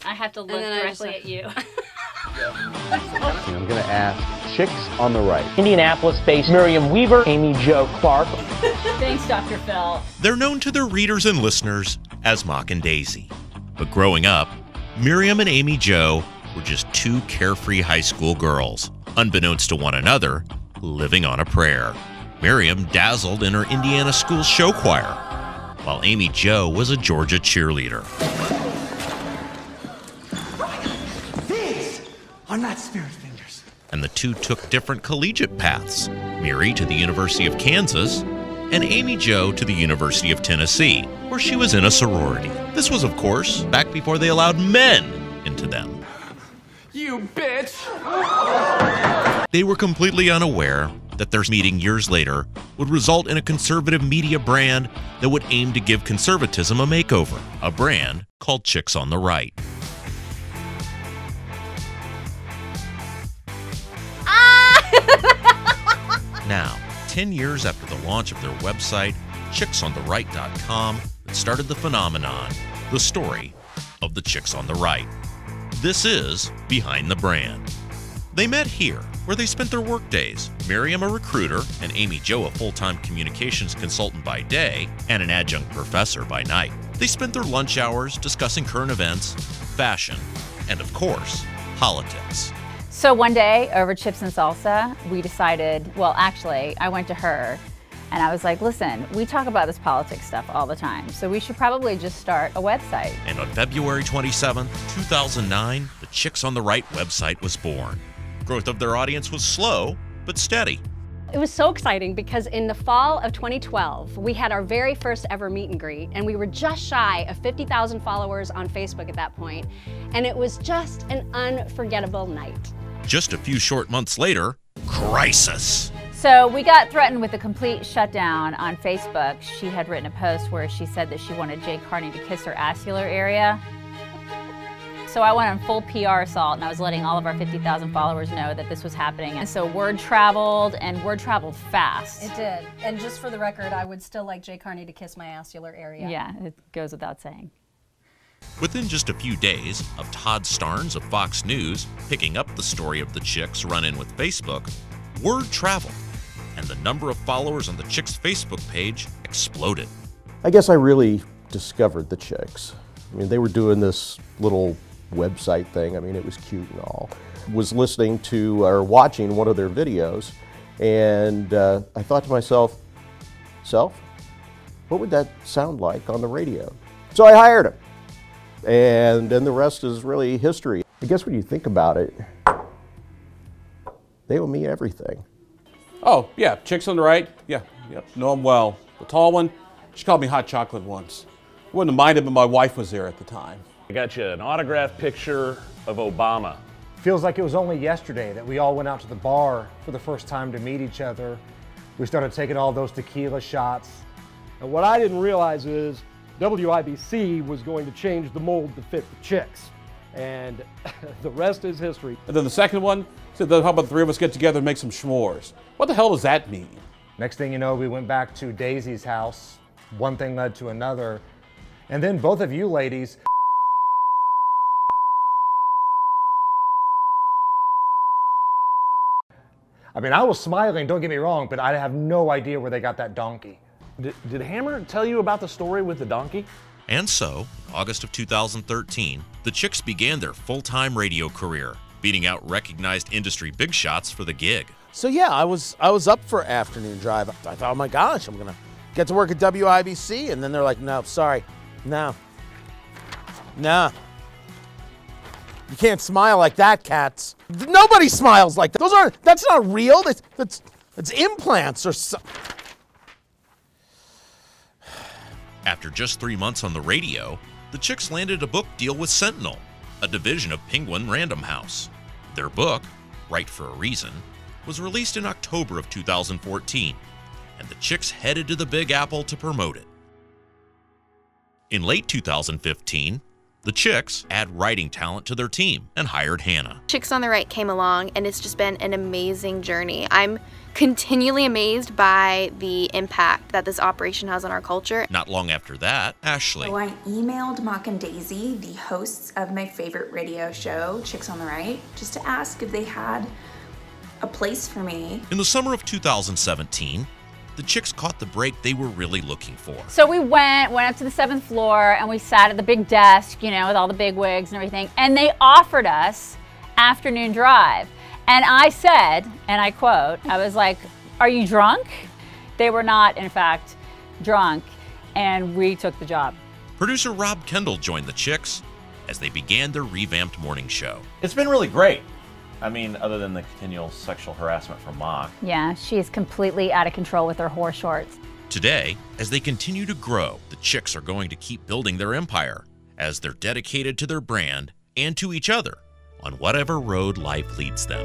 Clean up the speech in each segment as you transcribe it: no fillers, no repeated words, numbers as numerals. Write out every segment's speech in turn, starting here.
I have to look directly at you. I'm going to ask Chicks on the Right. Indianapolis-based Miriam Weaver, Amy Jo Clark. Thanks, Dr. Phil. They're known to their readers and listeners as Mock and Daisy. But growing up, Miriam and Amy Jo were just two carefree high school girls, unbeknownst to one another, living on a prayer. Miriam dazzled in her Indiana school show choir, while Amy Jo was a Georgia cheerleader. These are not spirit fingers. And the two took different collegiate paths, Miri to the University of Kansas and Amy Jo to the University of Tennessee, where she was in a sorority. This was, of course, back before they allowed men into them. You bitch! They were completely unaware that their meeting years later would result in a conservative media brand that would aim to give conservatism a makeover, a brand called Chicks on the Right. Now, 10 years after the launch of their website, chicksontheright.com, it started the phenomenon, the story of the Chicks on the Right. This is Behind the Brand. They met here, where they spent their work days. Miriam, a recruiter, and Amy Jo, a full-time communications consultant by day and an adjunct professor by night. They spent their lunch hours discussing current events, fashion, and of course, politics. So one day, over chips and salsa, we decided, well, actually, I went to her and I was like, listen, we talk about this politics stuff all the time, so we should probably just start a website. And on February 27, 2009, the Chicks on the Right website was born. Growth of their audience was slow, but steady. It was so exciting because in the fall of 2012, we had our very first ever meet and greet, and we were just shy of 50,000 followers on Facebook at that point, and it was just an unforgettable night. Just a few short months later, crisis. So we got threatened with a complete shutdown on Facebook. She had written a post where she said that she wanted Jay Carney to kiss her acicular area. So I went on full PR assault, and I was letting all of our 50,000 followers know that this was happening. And so word traveled, and word traveled fast. It did. And just for the record, I would still like Jay Carney to kiss my acicular area. Yeah, it goes without saying. Within just a few days of Todd Starnes of Fox News picking up the story of the Chicks run-in with Facebook, word traveled, and the number of followers on the Chicks Facebook page exploded. I guess I really discovered the Chicks. I mean, they were doing this little website thing. I mean, it was cute and all. Was listening to or watching one of their videos, and I thought to myself, what would that sound like on the radio? So I hired him. And then the rest is really history. I guess when you think about it, they owe me everything. Oh, yeah, Chicks on the Right. Yeah, yep, know them well. The tall one, she called me hot chocolate once. Wouldn't have minded, but my wife was there at the time. I got you an autographed picture of Obama. Feels like it was only yesterday that we all went out to the bar for the first time to meet each other. We started taking all those tequila shots. And what I didn't realize is WIBC was going to change the mold to fit the Chicks. And the rest is history. And then the second one said, how about the three of us get together and make some s'mores? What the hell does that mean? Next thing you know, we went back to Daisy's house. One thing led to another. And then both of you ladies I mean, I was smiling, don't get me wrong, but I have no idea where they got that donkey. Did Hammer tell you about the story with the donkey? And so, in August of 2013, the Chicks began their full-time radio career, beating out recognized industry big shots for the gig. So yeah, I was up for afternoon drive. I thought, oh my gosh, I'm gonna get to work at WIBC, and then they're like, no, sorry, no. You can't smile like that, cats. Nobody smiles like that. That's not real. That's implants or something. After just 3 months on the radio, the Chicks landed a book deal with Sentinel, a division of Penguin Random House. Their book, Right for a Reason, was released in October of 2014, and the Chicks headed to the Big Apple to promote it. In late 2015, The Chicks add writing talent to their team and hired Hannah. Chicks on the Right came along, and it's just been an amazing journey. I'm continually amazed by the impact that this operation has on our culture. Not long after that, Ashley. So I emailed Mock and Daisy, the hosts of my favorite radio show, Chicks on the Right, just to ask if they had a place for me. In the summer of 2017, the Chicks caught the break they were really looking for. So we went up to the 7th floor and we sat at the big desk, you know, with all the big wigs and everything, and they offered us afternoon drive. And I said, and I quote, I was like, "Are you drunk?" They were not, in fact, drunk, and we took the job. Producer Rob Kendall joined the Chicks as they began their revamped morning show. It's been really great. I mean, other than the continual sexual harassment from Mock. Yeah, she is completely out of control with her whore shorts. Today, as they continue to grow, the Chicks are going to keep building their empire as they're dedicated to their brand and to each other on whatever road life leads them.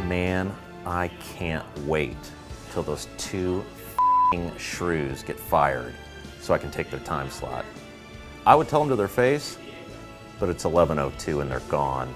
Man, I can't wait till those two shrews get fired so I can take their time slot. I would tell them to their face, but it's 11:02 and they're gone.